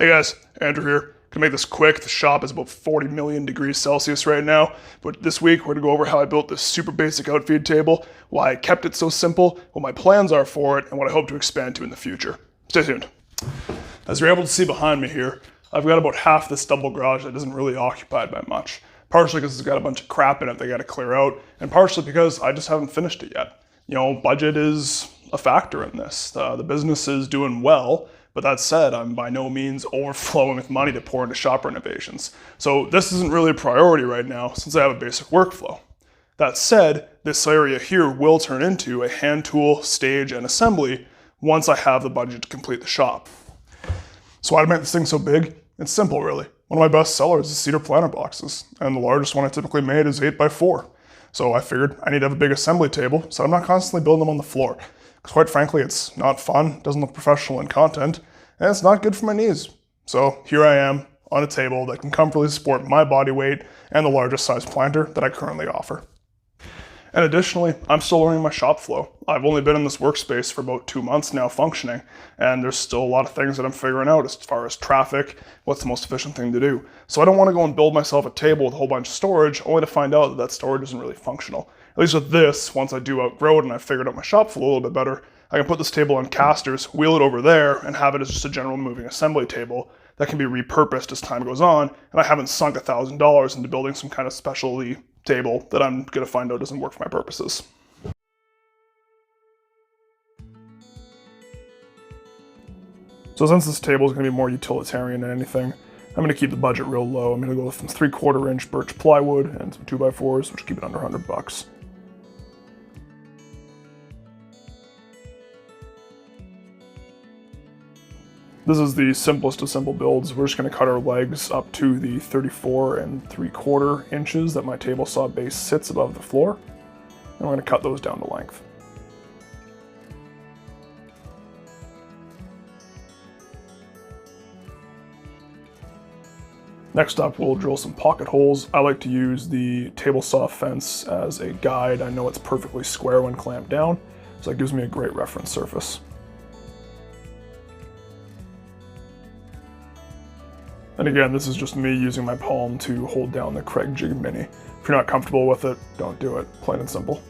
Hey guys, Andrew here. Gonna make this quick. The shop is about 40 million degrees Celsius right now, but this week we're gonna go over how I built this super basic outfeed table, why I kept it so simple, what my plans are for it, and what I hope to expand to in the future. Stay tuned. As you're able to see behind me here, I've got about half this double garage that isn't really occupied by much. Partially because it's got a bunch of crap in it they gotta clear out, and partially because I just haven't finished it yet. You know, budget is a factor in this. The business is doing well, but that said, I'm by no means overflowing with money to pour into shop renovations. So this isn't really a priority right now since I have a basic workflow. That said, this area here will turn into a hand tool, stage, and assembly once I have the budget to complete the shop. So why to make this thing so big? It's simple really. One of my best sellers is Cedar planter boxes, and the largest one I typically made is 8x4. So I figured I need to have a big assembly table so I'm not constantly building them on the floor. Because quite frankly, it's not fun, doesn't look professional in content, and it's not good for my knees. So here I am on a table that can comfortably support my body weight and the largest size planter that I currently offer. And additionally, I'm still learning my shop flow. I've only been in this workspace for about 2 months now functioning, and there's still a lot of things that I'm figuring out as far as traffic, what's the most efficient thing to do. So I don't want to go and build myself a table with a whole bunch of storage, only to find out that that storage isn't really functional. At least with this, once I do outgrow it and I've figured out my shop flow a little bit better, I can put this table on casters, wheel it over there, and have it as just a general moving assembly table that can be repurposed as time goes on, and I haven't sunk $1,000 into building some kind of specialty table that I'm gonna find out doesn't work for my purposes. So since this table is gonna be more utilitarian than anything, I'm gonna keep the budget real low. I'm gonna go with some 3/4 inch birch plywood and some 2x4s, which will keep it under 100 bucks. This is the simplest of simple builds. We're just gonna cut our legs up to the 34 3/4 inches that my table saw base sits above the floor. And we're gonna cut those down to length. Next up, we'll drill some pocket holes. I like to use the table saw fence as a guide. I know it's perfectly square when clamped down, so that gives me a great reference surface. And again, this is just me using my palm to hold down the Craig Jig Mini. If you're not comfortable with it, don't do it, plain and simple.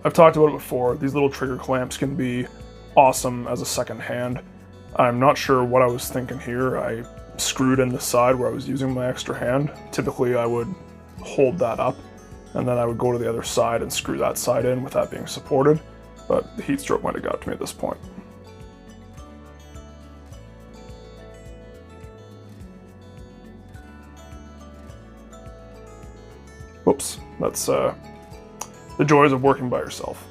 I've talked about it before, these little trigger clamps can be awesome as a second hand. I'm not sure what I was thinking here. I screwed in the side where I was using my extra hand. Typically I would hold that up and then I would go to the other side and screw that side in with that being supported, but the heat stroke might have got to me at this point. Whoops, that's the joys of working by yourself.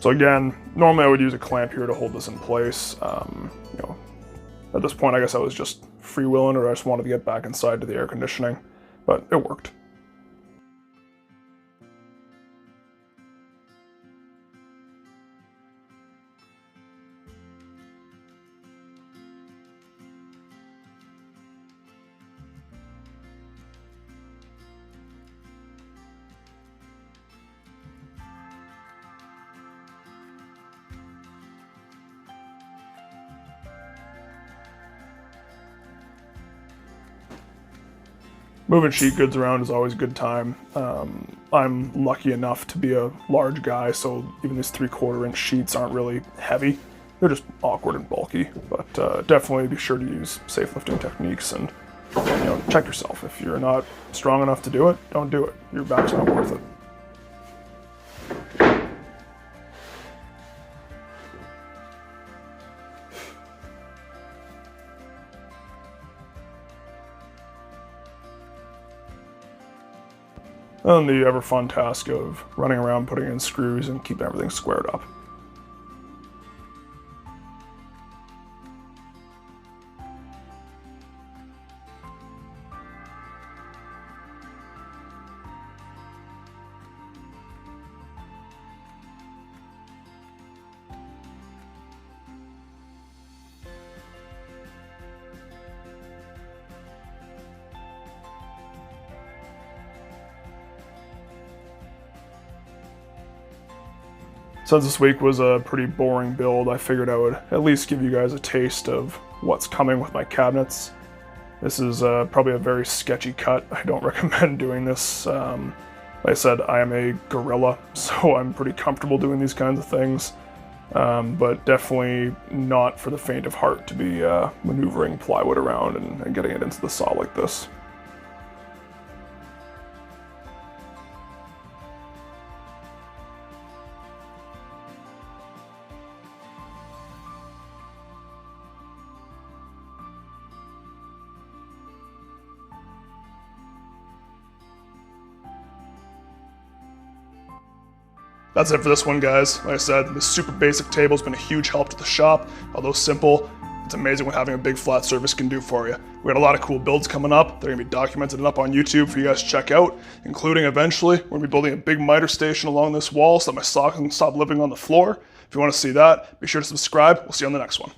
So again, normally I would use a clamp here to hold this in place. You know, at this point I guess I was just freewheeling, or I just wanted to get back inside to the air conditioning, but it worked. Moving sheet goods around is always a good time. I'm lucky enough to be a large guy, so even these 3/4 inch sheets aren't really heavy. They're just awkward and bulky, but definitely be sure to use safe lifting techniques and check yourself. If you're not strong enough to do it, don't do it. Your back's not worth it. And the ever fun task of running around putting in screws and keeping everything squared up. Since this week was a pretty boring build, I figured I would at least give you guys a taste of what's coming with my cabinets. This is probably a very sketchy cut. I don't recommend doing this. Like I said, I am a gorilla, so I'm pretty comfortable doing these kinds of things, but definitely not for the faint of heart to be maneuvering plywood around and getting it into the saw like this. That's it for this one, guys. Like I said, this super basic table has been a huge help to the shop. Although simple, it's amazing what having a big flat surface can do for you. We got a lot of cool builds coming up. They're gonna be documented and up on YouTube for you guys to check out, including eventually, we're gonna be building a big miter station along this wall so that my saw can stop living on the floor. If you wanna see that, be sure to subscribe. We'll see you on the next one.